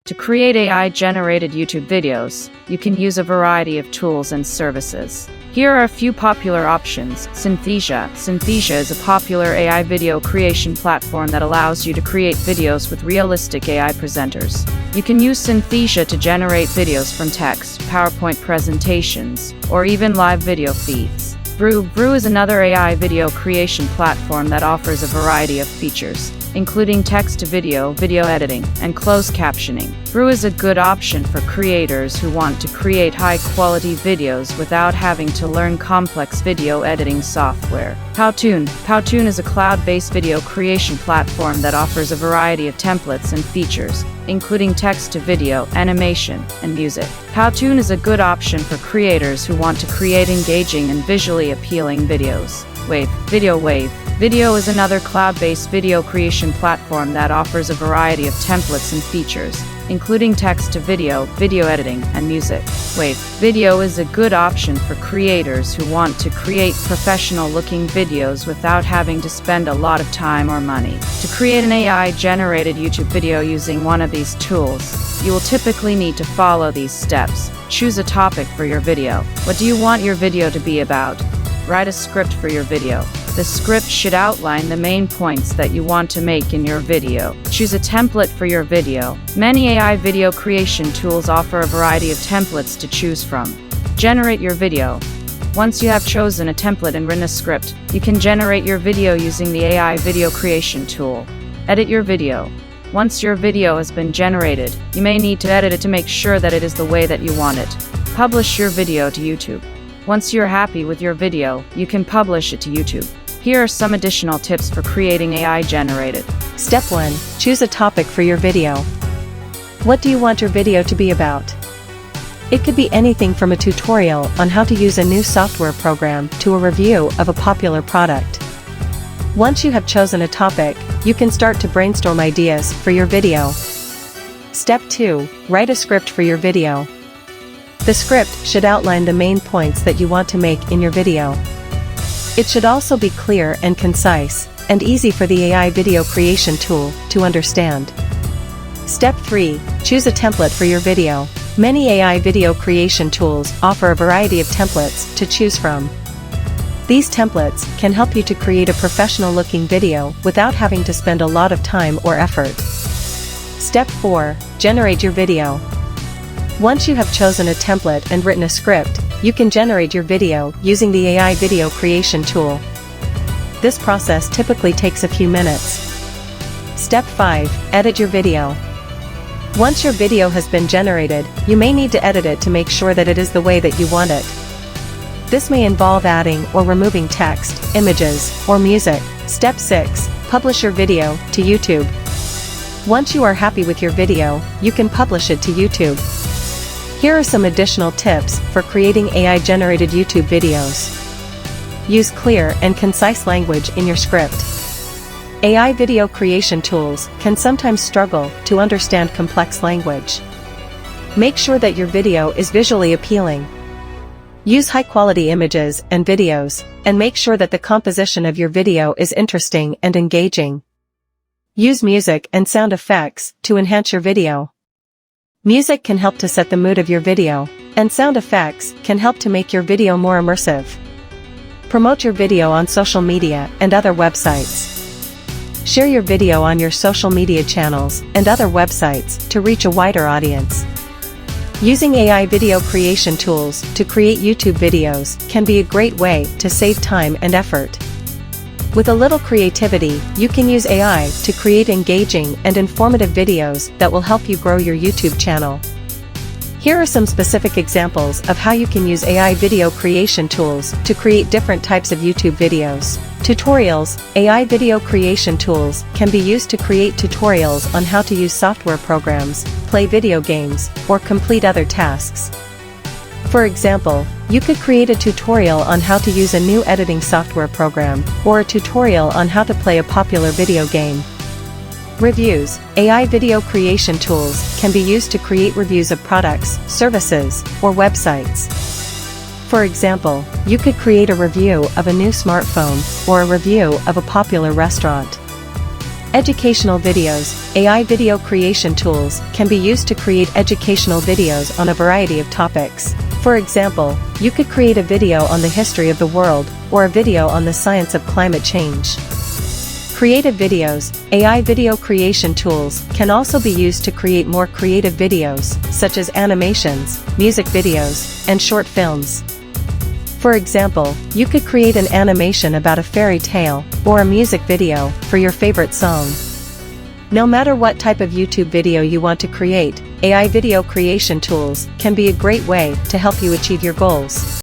To create AI-generated YouTube videos, you can use a variety of tools and services. Here are a few popular options. Synthesia. Synthesia is a popular AI video creation platform that allows you to create videos with realistic AI presenters. You can use Synthesia to generate videos from text, PowerPoint presentations, or even live video feeds. Vrew is another AI video creation platform that offers a variety of features, including text-to-video, video editing, and closed captioning. Vrew is a good option for creators who want to create high-quality videos without having to learn complex video editing software. Powtoon is a cloud-based video creation platform that offers a variety of templates and features, including text-to-video, animation, and music. Powtoon is a good option for creators who want to create engaging and visually appealing videos. Video is another cloud-based video creation platform that offers a variety of templates and features, including text-to-video, video editing, and music. Video is a good option for creators who want to create professional-looking videos without having to spend a lot of time or money. To create an AI-generated YouTube video using one of these tools, you will typically need to follow these steps. Choose a topic for your video. What do you want your video to be about? Write a script for your video. The script should outline the main points that you want to make in your video. Choose a template for your video. Many AI video creation tools offer a variety of templates to choose from. Generate your video. Once you have chosen a template and written a script, you can generate your video using the AI video creation tool. Edit your video. Once your video has been generated, you may need to edit it to make sure that it is the way that you want it. Publish your video to YouTube. Once you're happy with your video, you can publish it to YouTube. Here are some additional tips for creating AI-generated. Step 1. Choose a topic for your video. What do you want your video to be about? It could be anything from a tutorial on how to use a new software program to a review of a popular product. Once you have chosen a topic, you can start to brainstorm ideas for your video. Step 2. Write a script for your video. The script should outline the main points that you want to make in your video. It should also be clear and concise, and easy for the AI video creation tool to understand. Step 3. Choose a template for your video. Many AI video creation tools offer a variety of templates to choose from. These templates can help you to create a professional-looking video without having to spend a lot of time or effort. Step 4. Generate your video. Once you have chosen a template and written a script, you can generate your video using the AI video creation tool. This process typically takes a few minutes. Step 5. Edit your video. Once your video has been generated, you may need to edit it to make sure that it is the way that you want it. This may involve adding or removing text, images, or music. Step 6. Publish your video to YouTube. Once you are happy with your video, you can publish it to YouTube. Here are some additional tips for creating AI-generated YouTube videos. Use clear and concise language in your script. AI video creation tools can sometimes struggle to understand complex language. Make sure that your video is visually appealing. Use high-quality images and videos, and make sure that the composition of your video is interesting and engaging. Use music and sound effects to enhance your video. Music can help to set the mood of your video, and sound effects can help to make your video more immersive. Promote your video on social media and other websites. Share your video on your social media channels and other websites to reach a wider audience. Using AI video creation tools to create YouTube videos can be a great way to save time and effort. With a little creativity, you can use AI to create engaging and informative videos that will help you grow your YouTube channel. Here are some specific examples of how you can use AI video creation tools to create different types of YouTube videos. Tutorials. AI video creation tools can be used to create tutorials on how to use software programs, play video games, or complete other tasks. For example, you could create a tutorial on how to use a new editing software program, or a tutorial on how to play a popular video game. Reviews. AI video creation tools can be used to create reviews of products, services, or websites. For example, you could create a review of a new smartphone, or a review of a popular restaurant. Educational videos. AI video creation tools can be used to create educational videos on a variety of topics. For example, you could create a video on the history of the world, or a video on the science of climate change. Creative videos. AI video creation tools can also be used to create more creative videos, such as animations, music videos, and short films. For example, you could create an animation about a fairy tale, or a music video, for your favorite song. No matter what type of YouTube video you want to create, AI video creation tools can be a great way to help you achieve your goals.